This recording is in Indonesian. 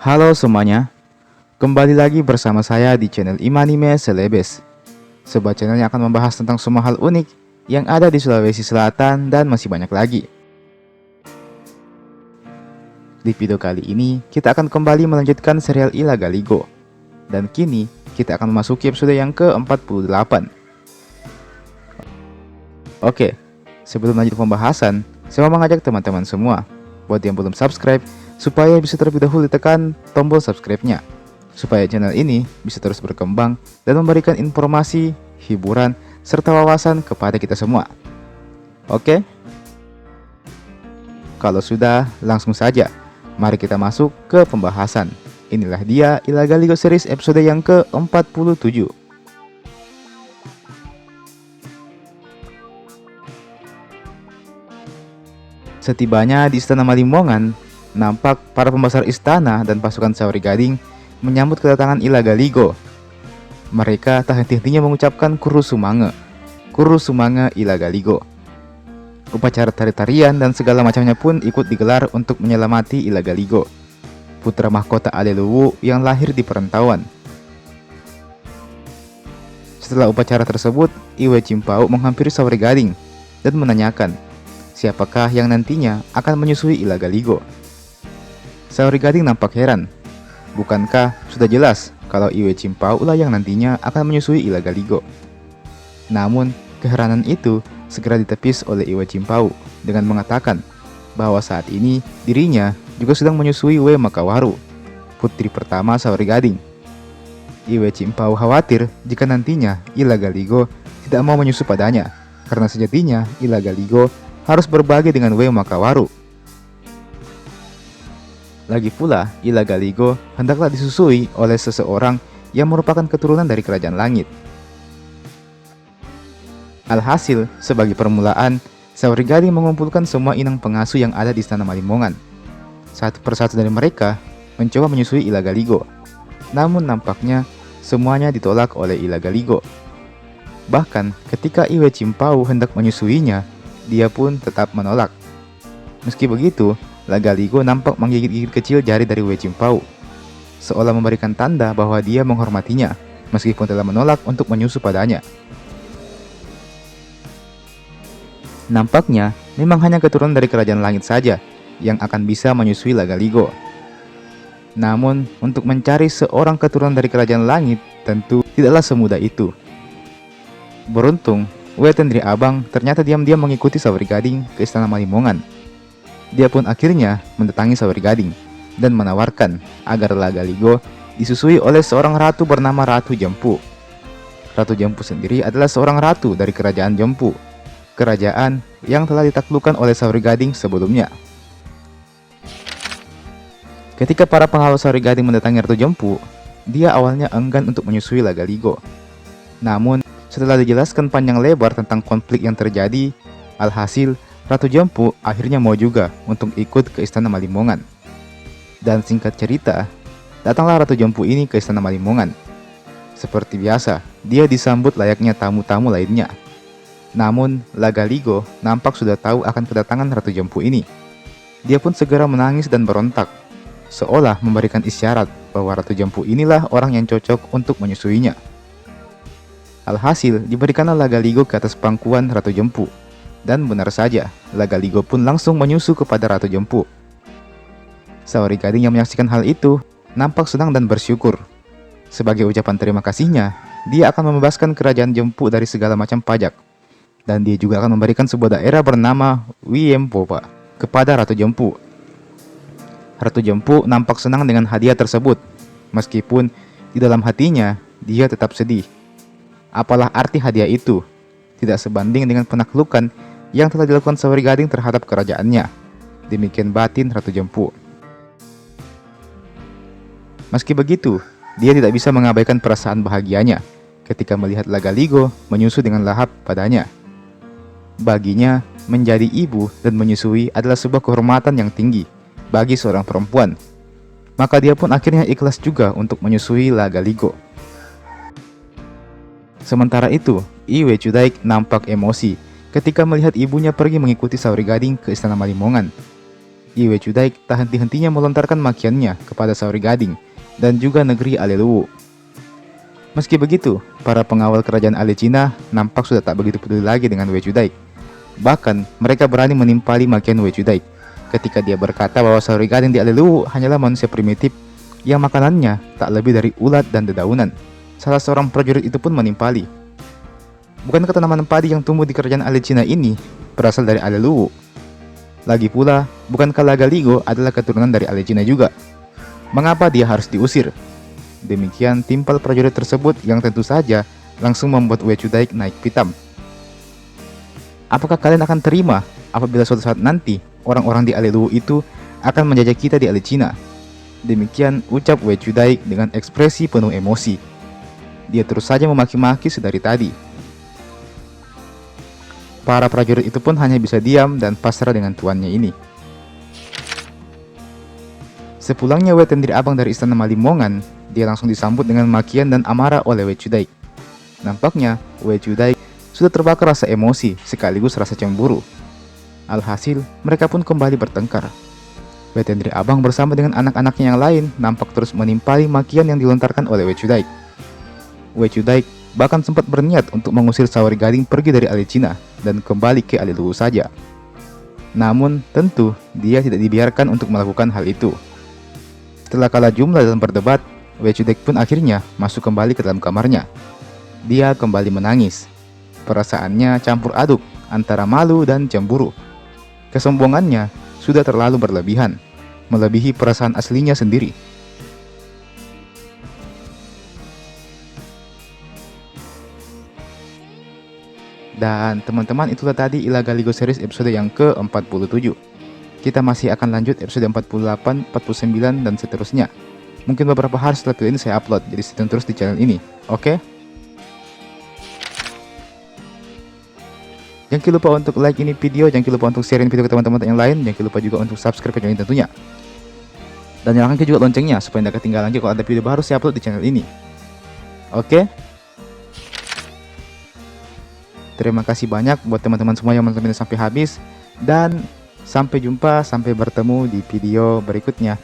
Halo semuanya, kembali lagi bersama saya di channel Imanime Celebes, sebuah channel yang akan membahas tentang semua hal unik yang ada di Sulawesi Selatan dan masih banyak lagi. Di video kali ini, kita akan kembali melanjutkan serial Ilagaligo, dan kini kita akan memasuki episode yang ke-48. Oke, sebelum lanjut pembahasan, saya mau mengajak teman-teman semua buat yang belum subscribe, supaya bisa terlebih dahulu ditekan tombol subscribe-nya, supaya channel ini bisa terus berkembang dan memberikan informasi, hiburan, serta wawasan kepada kita semua. Oke? Kalau sudah, langsung saja, mari kita masuk ke pembahasan. Inilah dia Ilagaligo series episode yang ke-47. Setibanya di Istana Malimongan, nampak para pembesar istana dan pasukan Saori Gading menyambut kedatangan Ilagaligo. Mereka tak henti-hentinya mengucapkan Kurusumange, Kurusumange Ilagaligo. Upacara tari-tarian dan segala macamnya pun ikut digelar untuk menyelamati Ilagaligo, putra mahkota Aleluwu yang lahir di perantauan. Setelah upacara tersebut, Iwe Cimpau menghampiri Saori Gading dan menanyakan siapakah yang nantinya akan menyusui Ilagaligo. Saori Gading nampak heran. Bukankah sudah jelas kalau Iwe Cimpau lah yang nantinya akan menyusui Ilagaligo? Namun, keheranan itu segera ditepis oleh Iwe Cimpau dengan mengatakan bahwa saat ini dirinya juga sedang menyusui Uwe Makawaru, putri pertama Saori Gading. Iwe Cimpau khawatir jika nantinya Ilagaligo tidak mau menyusu padanya, karena sejatinya Ilagaligo harus berbagi dengan Uwe Makawaru. Lagi pula, Ilagaligo hendaklah disusui oleh seseorang yang merupakan keturunan dari kerajaan langit. Alhasil, sebagai permulaan, Saori Gading mengumpulkan semua inang pengasuh yang ada di Istana Malimongan. Satu persatu dari mereka mencoba menyusui Ilagaligo. Namun nampaknya semuanya ditolak oleh Ilagaligo. Bahkan ketika Iwe Cimpau hendak menyusuinya, dia pun tetap menolak. Meski begitu, Ilagaligo nampak menggigit-gigit kecil jari dari Iwe Cimpau, seolah memberikan tanda bahwa dia menghormatinya, meskipun telah menolak untuk menyusu padanya. Nampaknya memang hanya keturunan dari kerajaan langit saja yang akan bisa menyusui Ilagaligo. Namun, untuk mencari seorang keturunan dari kerajaan langit tentu tidaklah semudah itu. Beruntung, Uwe Tendri Abang ternyata diam-diam mengikuti Saori Gading ke Istana Malimongan. Dia pun akhirnya mendatangi Saori Gading dan menawarkan agar Ilagaligo disusui oleh seorang ratu bernama Ratu Jempu. Ratu Jempu sendiri adalah seorang ratu dari kerajaan Jempu, kerajaan yang telah ditaklukkan oleh Saori Gading sebelumnya. Ketika para pengawal Saori Gading mendatangi Ratu Jempu, dia awalnya enggan untuk menyusui Ilagaligo. Namun, setelah dijelaskan panjang lebar tentang konflik yang terjadi, alhasil Ratu Jempu akhirnya mau juga untuk ikut ke Istana Malimongan. Dan singkat cerita, datanglah Ratu Jempu ini ke Istana Malimongan. Seperti biasa, dia disambut layaknya tamu-tamu lainnya. Namun, Ilagaligo nampak sudah tahu akan kedatangan Ratu Jempu ini. Dia pun segera menangis dan berontak, seolah memberikan isyarat bahwa Ratu Jempu inilah orang yang cocok untuk menyusuinya. Alhasil, diberikanlah Ilagaligo ke atas pangkuan Ratu Jempu. Dan benar saja, Ilagaligo pun langsung menyusu kepada Ratu Jempu. Saori Gading yang menyaksikan hal itu nampak senang dan bersyukur. Sebagai ucapan terima kasihnya, dia akan membebaskan kerajaan Jempu dari segala macam pajak. Dan dia juga akan memberikan sebuah daerah bernama Wiempopa kepada Ratu Jempu. Ratu Jempu nampak senang dengan hadiah tersebut, meskipun di dalam hatinya dia tetap sedih. Apalah arti hadiah itu? Tidak sebanding dengan penaklukan yang telah dilakukan Saori Gading terhadap kerajaannya. Demikian batin Ratu Jempu. Meski begitu, dia tidak bisa mengabaikan perasaan bahagianya ketika melihat Ilagaligo menyusu dengan lahap padanya. Baginya, menjadi ibu dan menyusui adalah sebuah kehormatan yang tinggi bagi seorang perempuan. Maka dia pun akhirnya ikhlas juga untuk menyusui Ilagaligo. Sementara itu, Iwe Cudaik nampak emosi ketika melihat ibunya pergi mengikuti Saori Gading ke Istana Malimongan. Iwe Chudaik tak henti-hentinya melontarkan makiannya kepada Saori Gading dan juga negeri Aleluwu. Meski begitu, para pengawal kerajaan Ale Cina nampak sudah tak begitu peduli lagi dengan Iwe Chudaik. Bahkan, mereka berani menimpali makian Iwe Chudaik ketika dia berkata bahwa Saori Gading di Aleluwu hanyalah manusia primitif yang makanannya tak lebih dari ulat dan dedaunan. Salah seorang prajurit itu pun menimpali. Bukankah tanaman padi yang tumbuh di kerajaan Ale Cina ini berasal dari Aleluwu? Lagi pula, bukankah Lagaligo adalah keturunan dari Ale Cina juga? Mengapa dia harus diusir? Demikian timpal prajurit tersebut yang tentu saja langsung membuat Iwe Chudaik naik pitam. Apakah kalian akan terima apabila suatu saat nanti orang-orang di Aleluwu itu akan menjajah kita di Ale Cina? Demikian ucap Iwe Chudaik dengan ekspresi penuh emosi. Dia terus saja memaki-maki sedari tadi. Para prajurit itu pun hanya bisa diam dan pasrah dengan tuannya ini. Sepulangnya Iwe Tendri Abang dari istana Malimongan, dia langsung disambut dengan makian dan amarah oleh Iwe Chudaik. Nampaknya Iwe Chudaik sudah terbakar rasa emosi sekaligus rasa cemburu. Alhasil, mereka pun kembali bertengkar. Iwe Tendri Abang bersama dengan anak-anaknya yang lain nampak terus menimpali makian yang dilontarkan oleh Iwe Chudaik. Iwe Chudaik bahkan sempat berniat untuk mengusir Saori Gading pergi dari Ale Cina dan kembali ke Aleluwu saja. Namun, tentu dia tidak dibiarkan untuk melakukan hal itu. Setelah kalah jumlah dalam berdebat, Iwe Chudaik pun akhirnya masuk kembali ke dalam kamarnya. Dia kembali menangis. Perasaannya campur aduk antara malu dan cemburu. Kesombongannya sudah terlalu berlebihan, melebihi perasaan aslinya sendiri. Dan teman-teman, itulah tadi Ilagaligo Series episode yang ke-47. Kita masih akan lanjut episode 48, 49, dan seterusnya. Mungkin beberapa hari setelah video ini saya upload, jadi stay tune terus di channel ini, oke? Jangan lupa untuk like ini video, jangan lupa untuk share ini video ke teman-teman yang lain, jangan lupa juga untuk subscribe ke channel ini tentunya. Dan nyalakan juga loncengnya supaya tidak ketinggalan lagi kalau ada video baru saya upload di channel ini. Oke? Terima kasih banyak buat teman-teman semua yang menonton sampai habis. Dan sampai jumpa, sampai bertemu di video berikutnya.